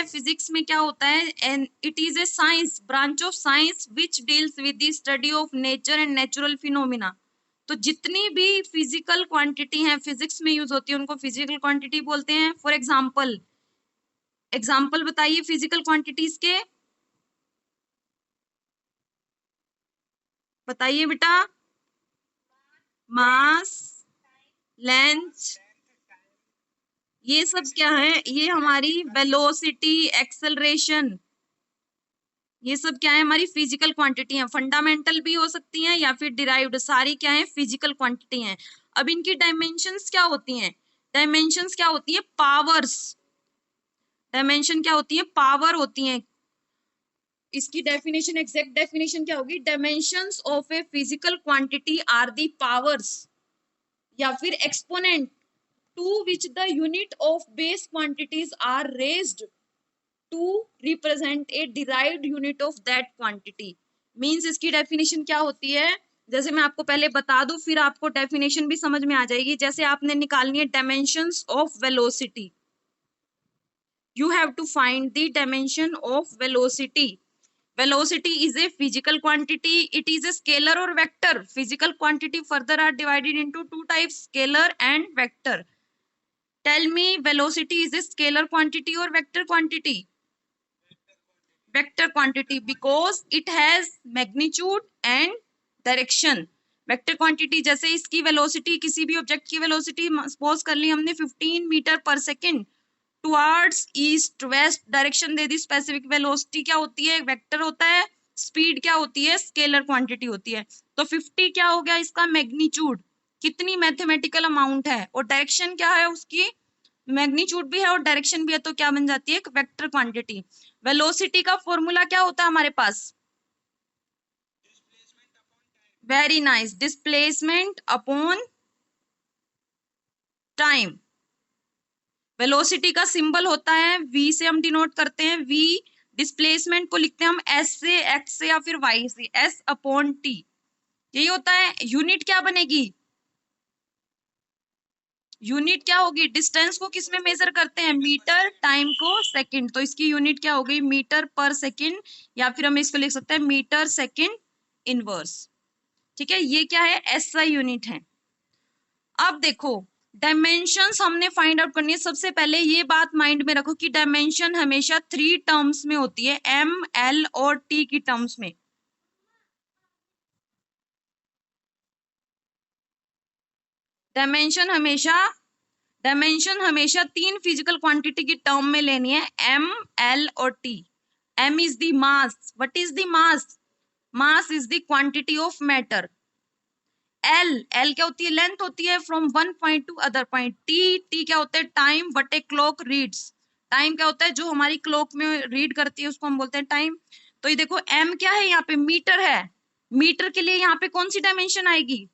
Physics में क्या होता है, and it is a science, branch of science which deals with the study of nature and natural phenomena. तो जितनी भी फिजिकल क्वांटिटी हैं फिजिक्स में यूज होती है उनको फिजिकल क्वांटिटी बोलते हैं। फॉर एग्जांपल, एग्जांपल बताइए फिजिकल क्वांटिटीज के, बताइए बेटा। मास, लेंथ, ये सब क्या है, ये हमारी वेलोसिटी, एक्सेलरेशन, ये सब क्या है, हमारी फिजिकल क्वांटिटी है। फंडामेंटल भी हो सकती हैं या फिर डिराइव्ड, सारी क्या है, फिजिकल क्वांटिटी हैं। अब इनकी डायमेंशंस क्या होती हैं, डायमेंशंस क्या होती है, पावर्स। डायमेंशन क्या होती है, पावर होती हैं। इसकी डेफिनेशन, एग्जैक्ट डेफिनेशन क्या होगी, dimensions of a physical quantity are the powers या फिर exponent to which the unit of base quantities are raised to represent a derived unit of that quantity. Means इसकी definition क्या होती है, जैसे मैं आपको पहले बता दूं फिर आपको डेफिनेशन भी समझ में आ जाएगी। जैसे आपने निकालनी है dimensions of velocity, you have to find the dimension of velocity. Velocity is a physical quantity. It is a scalar or vector. Physical quantity further are divided into two types, scalar and vector. Tell me, velocity is a scalar quantity or vector quantity? Vector quantity, because it has magnitude and direction. Vector quantity, जैसे इसकी velocity, किसी भी object की velocity suppose कर ली हमने 15 meter पर second towards east west direction दे दी, स्पेसिफिक वेलोसिटी क्या होती है, वेक्टर होता है। स्पीड क्या होती है, स्केलर क्वांटिटी होती है। तो 50 क्या हो गया इसका मैग्नीट्यूड, कितनी मैथमेटिकल अमाउंट है, और डायरेक्शन क्या है उसकी, मैग्नीट्यूड भी है और डायरेक्शन भी है, तो क्या बन जाती है, एक वेक्टर क्वांटिटी। वेलोसिटी का फॉर्मूला क्या होता है हमारे पास, very nice, displacement upon time. Velocity का सिंबल होता है v से हम डिनोट करते हैं v, डिस्प्लेसमेंट को लिखते हैं हम s से, x से या फिर y से, s अपॉन t, यही होता है। यूनिट क्या बनेगी, यूनिट क्या होगी, डिस्टेंस को किस में मेजर करते हैं, मीटर, टाइम को सेकंड, तो इसकी यूनिट क्या हो गई, मीटर पर सेकंड, या फिर हम इसको लिख सकते हैं मीटर सेकंड इनवर्स। ठीक है, ये क्या है, एसआई यूनिट है। अब देखो डायमेंशंस हमने फाइंड आउट करनी है। सबसे पहले ये बात माइंड में रखो कि डायमेंशन हमेशा 3 टर्म्स में होती है, एम, एल और टी की टर्म्स में। डायमेंशन हमेशा 3 फिजिकल क्वांटिटी की टर्म में लेनी है, एम, एल और T. M is the mass, what is the mass, mass is the quantity of matter. L, L क्या होती है, लेंथ होती है from one point to other point. T, T क्या होता है, time, what a clock reads. Time क्या होता है, जो हमारी क्लॉक में रीड करती है उसको हम बोलते हैं टाइम। तो ये देखो एम क्या है, यहाँ पे मीटर है, मीटर के लिए यहाँ पे कौन सी डायमेंशन आएगी,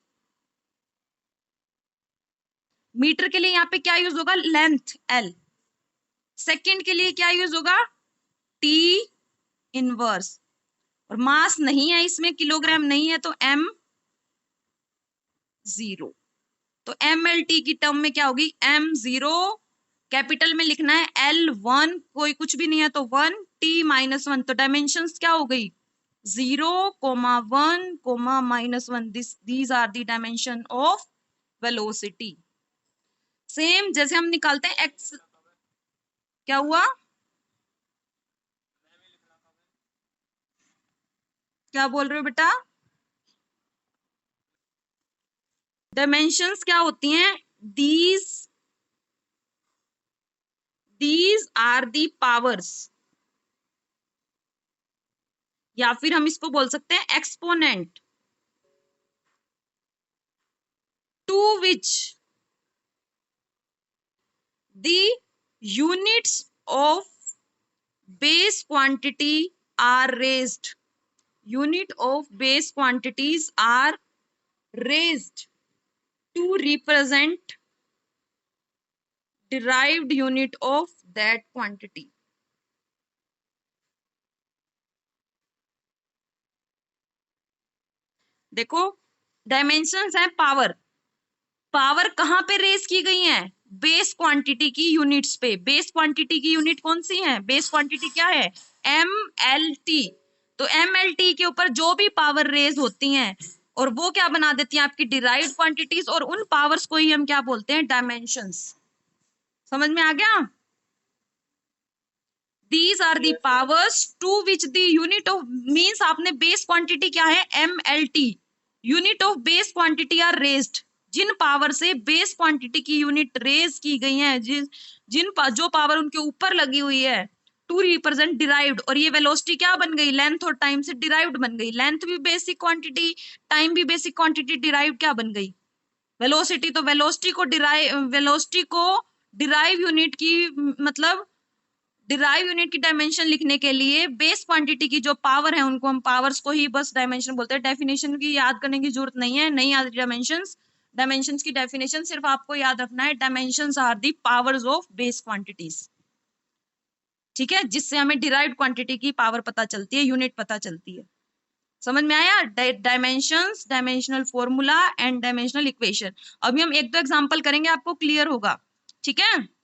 मीटर के लिए यहाँ पे क्या यूज होगा, लेंथ, एल। सेकंड के लिए क्या यूज होगा, टी इनवर्स। और मास नहीं है इसमें, किलोग्राम नहीं है, तो एम 0। तो एम एल टी की टर्म में क्या होगी, एम 0 कैपिटल में लिखना है, एल 1 कोई कुछ भी नहीं है तो 1, टी -1। तो डायमेंशंस क्या हो गई, 0, 1, -1, these are the dimension of velocity. Same जैसे हम निकालते हैं एक्स, क्या हुआ, क्या बोल रहे हो बेटा, डायमेंशंस क्या होती हैं, दीज आर दी पावर्स, या फिर हम इसको बोल सकते हैं exponent to which the units of base quantity are raised, unit of base quantities are raised to represent derived unit of that quantity. देखो डायमेंशंस है पावर, पावर कहां पे रेज की गई है, बेस क्वांटिटी की यूनिट्स पे। बेस क्वांटिटी की यूनिट कौन सी है? बेस क्वांटिटी क्या है? MLT। तो MLT के ऊपर जो भी पावर रेज होती हैं और वो क्या बना देती हैं आपकी डिराइव्ड क्वांटिटीज, और उन पावर्स को ही हम क्या बोलते हैं? डायमेंशंस। समझ में आ गया? These are the powers to which the unit of means आपने बेस क्वांटिटी क्या है? MLT, unit of base quantity are raised. जिन पावर से बेस क्वांटिटी की यूनिट रेज की गई है, जो पावर उनके ऊपर लगी हुई है, टू रिप्रेजेंट डिराइव्ड। और ये वेलोसिटी क्या बन गई? लेंथ और टाइम से डिराइव्ड बन गई। लेंथ भी बेसिक क्वांटिटी, टाइम भी बेसिक क्वांटिटी, डिराइव्ड क्या बन गई? वेलोसिटी। तो वेलोसिटी को डिराइव यूनिट की मतलब डिराइव यूनिट की डायमेंशन लिखने के लिए बेस क्वांटिटी की जो पावर है उनको हम पावर्स को ही बस डायमेंशन बोलते हैं। डेफिनेशन की याद करने की जरूरत नहीं है, नहीं याद डायमेंशंस। डायमेंशंस की डेफिनेशन सिर्फ आपको याद रखना है, dimensions are the powers of base quantities. ठीक है, जिससे हमें डिराइव्ड क्वांटिटी की पावर पता चलती है, यूनिट पता चलती है। समझ में आया? Dimensions, dimensional formula and dimensional equation. अभी हम एक दो एग्जांपल करेंगे, आपको क्लियर होगा। ठीक है।